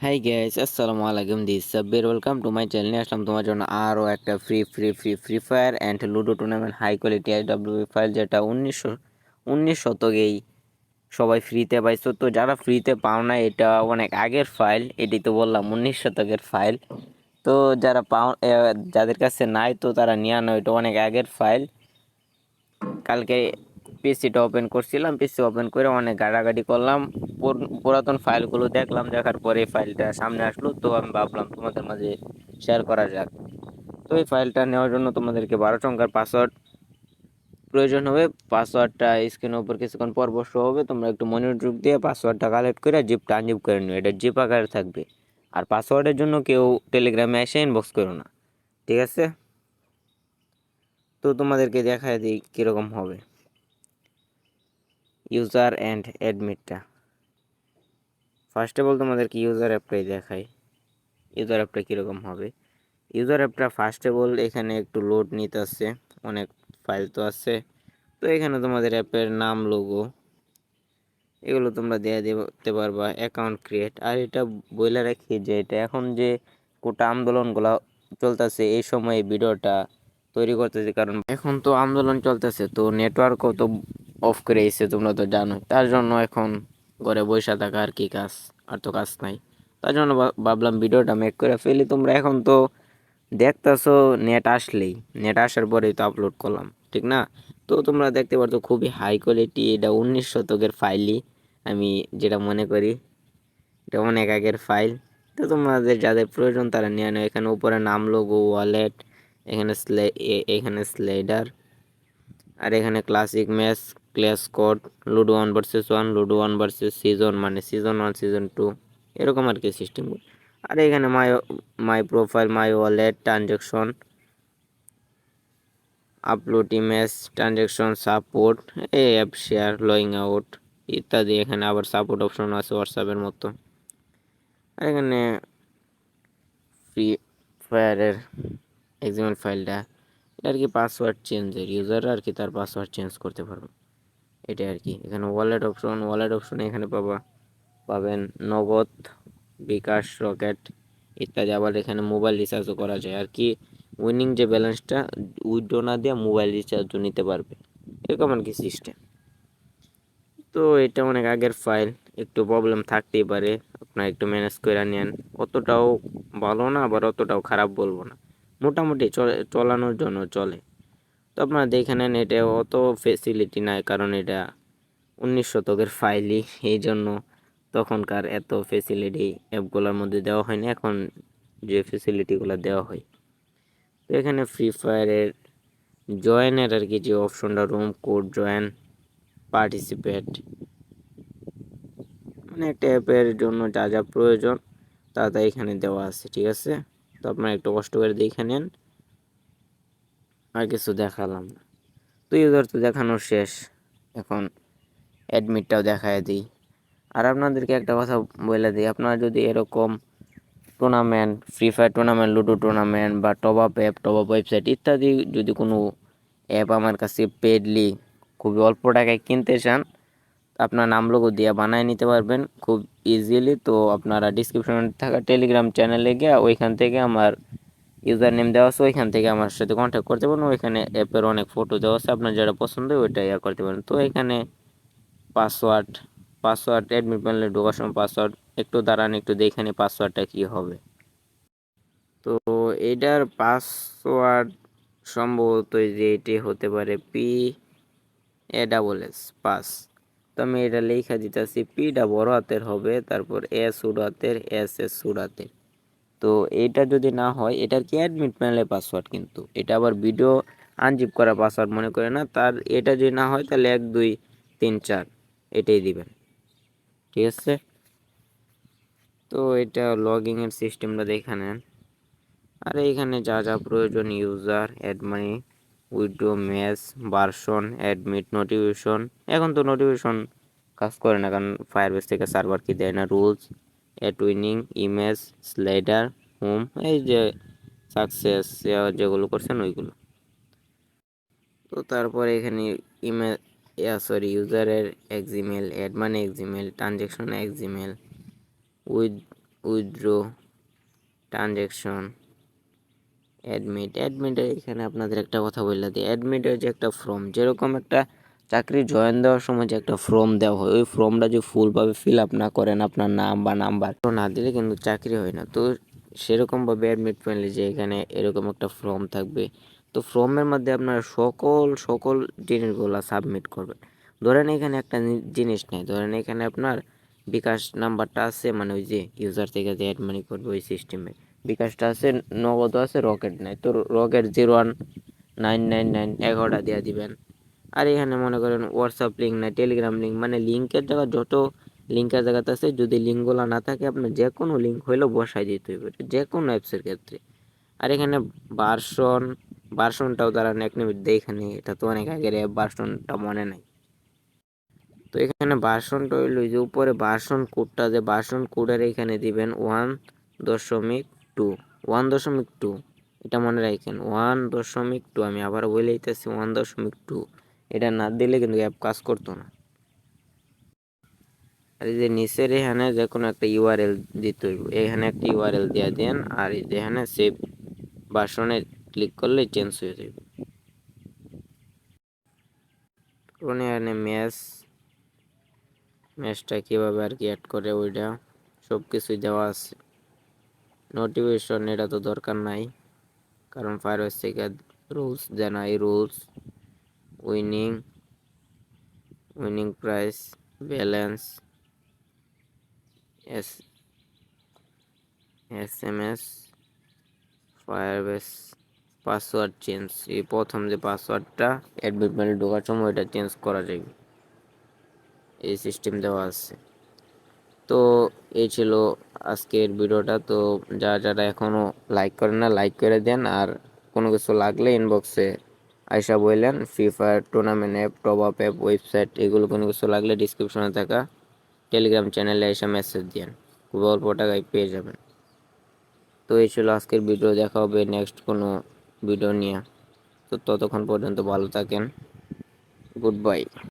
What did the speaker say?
High guys, আসসালামু আলাইকুম। This Sabbir, welcome to my channel. নিয়ে আসলাম তোমার জন্য আরও একটা Free Fire and ludo tournament high quality IW file, যেটা উনিশ শতকেই সবাই ফ্রিতে পাইছো। তো যারা ফ্রিতে পাও না, এটা অনেক আগের ফাইল। এটি তো বললাম 19 শতকের ফাইল। তো যারা যাদের কাছে নাই, তো তারা নিয়ে আনো, এটা অনেক আগের ফাইল। কালকে পিসিটা ওপেন করছিলাম, পিসি ওপেন করে অনেক ঘাটাঘাটি করলাম, পুরাতন ফাইলগুলো দেখলাম। দেখার পরে এই ফাইলটা সামনে আসলো, তো আমি ভাবলাম তোমাদের মাঝে শেয়ার করা যাক। তো এই ফাইলটা নেওয়ার জন্য তোমাদেরকে 12 সংখ্যার পাসওয়ার্ড প্রয়োজন হবে। পাসওয়ার্ডটা স্ক্রিনের উপর কিছুক্ষণ পর শো হবে। তোমরা একটু মনোযোগ দিয়ে পাসওয়ার্ডটা কালেক্ট করে জিপটা আনজিপ করে নিও। এটা জিপ আকারে থাকবে। আর পাসওয়ার্ডের জন্য কেউ টেলিগ্রামে এসে ইনবক্স করো না, ঠিক আছে? তো তোমাদেরকে দেখায় দিই কীরকম হবে ইউজার অ্যান্ড অ্যাডমিটটা। ফার্স্ট অফ অল তোমাদেরকে ইউজার অ্যাপটাই দেখাই। ইউজার অ্যাপটা কীরকম হবে। ইউজার অ্যাপটা ফার্স্ট অফ অল এখানে একটু লোড নিতে আসছে, অনেক ফাইল তো আছে। তো এখানে তোমাদের অ্যাপের নাম, লোগো, এগুলো তোমরা দিয়ে দিতে পারবা। Account create. আর এটা বলে রাখি যে এটা এখন যে কোটা আন্দোলনগুলো চলতেছে, এই সময় ভিডিওটা তৈরি করতেছে, কারণ এখন তো আন্দোলন চলতেছে, তো নেটওয়ার্কও তো অফ করে এসেছে, তোমরা তো জানো। তার জন্য এখন ঘরে বসে থাকা আর কি কাজ, আর তো কাজ নাই। তার জন্য ভাবলাম ভিডিওটা মেক করে ফেলি। তোমরা এখন তো দেখতেছো, নেট আসার পরেই তো আপলোড করলাম, ঠিক না? তো তোমরা দেখতে পাচ্ছ খুবই হাই কোয়ালিটি, এটা 19 শতকের ফাইলই আমি যেটা মনে করি। এটা অনেক আগের ফাইল। তো তোমাদের যাদের প্রয়োজন তারা নিয়ে নেয়। এখানে উপরে নাম, লোগো, ওয়ালেট, এখানে এখানে স্লাইডার, আর এখানে classic match, class code, ludo 1 vs 1, ludo 1 vs season, মানে সিজন 1 সিজন 2, এরকম আর কি সিস্টেম। আর এখানে মাই profile, my wallet, transaction, upload image, transaction support, এই অ্যাপ শেয়ার, লয়িং আউট ইত্যাদি। এখানে আবার সাপোর্ট অপশন আছে হোয়াটসঅ্যাপের মতো। আর এখানে ফ্রি ফায়ারের এক্সএমএল ফাইলটা, এটা আর কি পাসওয়ার্ড চেঞ্জের, ইউজাররা আর কি তার পাসওয়ার্ড চেঞ্জ করতে পারবে, এটা আর কি। এখানে ওয়ালেট অপশন এখানে পাবেন নগদ, বিকাশ, রকেট ইত্যাদি। আবার এখানে মোবাইল রিচার্জও করা যায় আর কি। উইনিং যে ব্যালেন্সটা উইথড্র না দিয়ে মোবাইল রিচার্জও নিতে পারবে, এরকম আর কি সিস্টেম। তো এটা অনেক আগের ফাইল, একটু প্রবলেম থাকতেই পারে, আপনারা একটু ম্যানেজ করে নেন। অতটাও ভালো না, আবার অতটাও খারাপ বলবো না, মোটামুটি চলানোর জন্য চলে। তো আপনারা দেখে নেন, এটা অত ফেসিলিটি নাই, কারণ এটা 19 শতকের ফাইলই, এই জন্য তখনকার এত ফেসিলিটি অ্যাপগুলোর মধ্যে দেওয়া হয়নি, এখন যে ফেসিলিটিগুলো দেওয়া হয়। তো এখানে ফ্রি ফায়ারের জয়েনের আর কি যে অপশনটা, রুম কোড, জয়েন, পার্টিসিপেট, মানে একটা অ্যাপের জন্য যা যা প্রয়োজন তা তা এখানে দেওয়া আছে, ঠিক আছে? তো আপনারা একটু কষ্ট করে দেখে নেন, আর কিছু দেখালাম না। তো ইউজার তো দেখানো শেষ, এখন অ্যাডমিটটাও দেখায় দিই। আর আপনাদেরকে একটা কথা বলে দিই, আপনারা যদি এরকম tournament, free fire tournament, ludo tournament বা top up app, top up website ইত্যাদি যদি কোনো অ্যাপ আমার কাছে পেডলি খুবই অল্প টাকায় কিনতে চান, আপনার নাম লোগো দিয়ে বানিয়ে নিতে পারবেন খুব ইজিলি। তো আপনারা ডিসক্রিপশনে থাকা টেলিগ্রাম চ্যানেলে গিয়ে ওইখান থেকে আমার ইউজার নেম দেওয়া আছে, ওইখান থেকে আমার সাথে কন্ট্যাক্ট করতে পারেন। ওইখানে অ্যাপের অনেক ফটো দেওয়া আছে, আপনার যেটা পছন্দ হয় ওইটা করতে পারেন। তো এখানে পাসওয়ার্ড পাসওয়ার্ড অ্যাডমিট প্যানেলে ঢোকার সময় পাসওয়ার্ড, একটু দাঁড়ান, একটু দেখে নিই পাসওয়ার্ডটা কী হবে। তো এটার পাসওয়ার্ড সম্ভবত যে এটি হতে পারে PASS পাস। তো আমি এটা লেখা দিতেছি, পিটা বড় হাতের হবে, তারপর এস ছোট হাতের, এস ছোট হাতের। তো এটা যদি না হয়, এটার কি অ্যাডমিট প্যানেলের পাসওয়ার্ড, কিন্তু এটা আবার ভিডিও আনজিপ করা পাসওয়ার্ড মনে করে না। তার এটা যদি না হয় তাহলে 1 2 3 4 এটাই দিবেন, ঠিক আছে? তো এটা লগইন এর সিস্টেমটা দেখে নেন। আর এখানে যা যা প্রয়োজন, user, add money, withdraw, match, version, admit, notification. এখন তো নোটিফিকেশন কাজ করে না, কারণ ফায়ারবেস থেকে সার্ভার কি দেয় না। Rules, add winning, image, slider, home, এই যে সাকসেস যেগুলো করছেন ওইগুলো। তো তারপরে এখানে ইমেল, ইউজারের এক্সিমেল, অ্যাড মানি এক্সিমেল, ট্রানজ্যাকশন এক্সিমেল, উইথ উইথড্র, ট্রানজ্যাকশন, অ্যাডমিটের এখানে আপনাদের একটা কথা বলে দিই, অ্যাডমিটের যে একটা ফর্ম, যেরকম একটা চাকরি জয়েন দেওয়ার সময় যে একটা ফর্ম দেওয়া হয়, ওই ফর্মটা যদি ফুলভাবে ফিল আপ না করেন, আপনার নাম বা নাম্বার না দিলে কিন্তু চাকরি হয় না। তো সেরকমভাবে অ্যাডমিট ফাইলে যে এখানে এরকম একটা ফর্ম থাকবে, তো ফর্মের মধ্যে আপনার সকল জিনিসগুলো সাবমিট করবেন। ধরেন এখানে একটা জিনিস নেই, ধরেন এখানে আপনার বিকাশ নাম্বারটা আছে, মানে ওই যে ইউজার থেকে যে অ্যাড মানি করবে ওই সিস্টেমে বিকাশটা আছে, নগদ আছে, রকেট নাই, তো রকেট 019999 11টা দিয়ে দিবেন। আর এখানে মনে করেন হোয়াটসঅ্যাপ লিঙ্ক নাই, টেলিগ্রাম লিঙ্ক, মানে লিঙ্কের জায়গা যত লিঙ্কের জায়গাতে আছে, যদি লিঙ্কগুলো না থাকে আপনার যে কোনো লিঙ্ক হইলেও বসাই দিতে হবে, যে কোনো অ্যাপসের ক্ষেত্রে। আর এখানে ভার্সনটাও তারা এক মিনিট দিয়ে, এখানে এটা তো অনেক আগের অ্যাপ, ভার্সনটা মনে নাই। তো এখানে ভার্সনটা হইলো যে উপরে ভার্সন কোডটা, যে ভার্সন কোডের এখানে দিবেন 1.2, 1.2, এটা মনে রাখেন 1.2। আমি আবার বলে দিতেছি 1.2, এটা না দিলে কিন্তু অ্যাপ কাজ করতো না। আর এই যে নিচের এখানে যে কোনো একটা ইউআরএল দিতে হইব, এখানে একটা ইউআরএল দিয়ে দেন, আর এই যে এখানে সেভ ভার্সনে ক্লিক করলে চেঞ্জ হয়ে যাবে। এখানে ম্যাচটা কীভাবে আর কি অ্যাড করে ওইটা সব কিছুই দেওয়া আছে। নোটিফিকেশন এটা তো দরকার নাই, কারণ ফায়ারওয়েস থেকে রুলস জানাই, rules, winning winning prize, balance, S M S, Firebase, password change. এই প্রথম যে পাসওয়ার্ডটা অ্যাডমিট মেলে ঢোকার সময় এটা চেঞ্জ করা যাবে, এই সিস্টেম দেওয়া আছে। তো এই ছিল আজকের ভিডিওটা। তো যারা এখনও লাইক করেন না, লাইক করে দেন। আর কোনো কিছু লাগলে ইনবক্সে আইসা বললেন। Free fire tournament app, top up app, website, এগুলো কোনো কিছু লাগলে ডিসক্রিপশনে থাকা টেলিগ্রাম চ্যানেলে এসে মেসেজ দিন, খুব অল্প টাকায় পেয়ে যাবেন। তো এই ছিল আজকের ভিডিও, দেখা হবে নেক্সট কোনো ভিডিও নিয়ে। তো ততক্ষণ পর্যন্ত ভালো থাকেন, গুড বাই।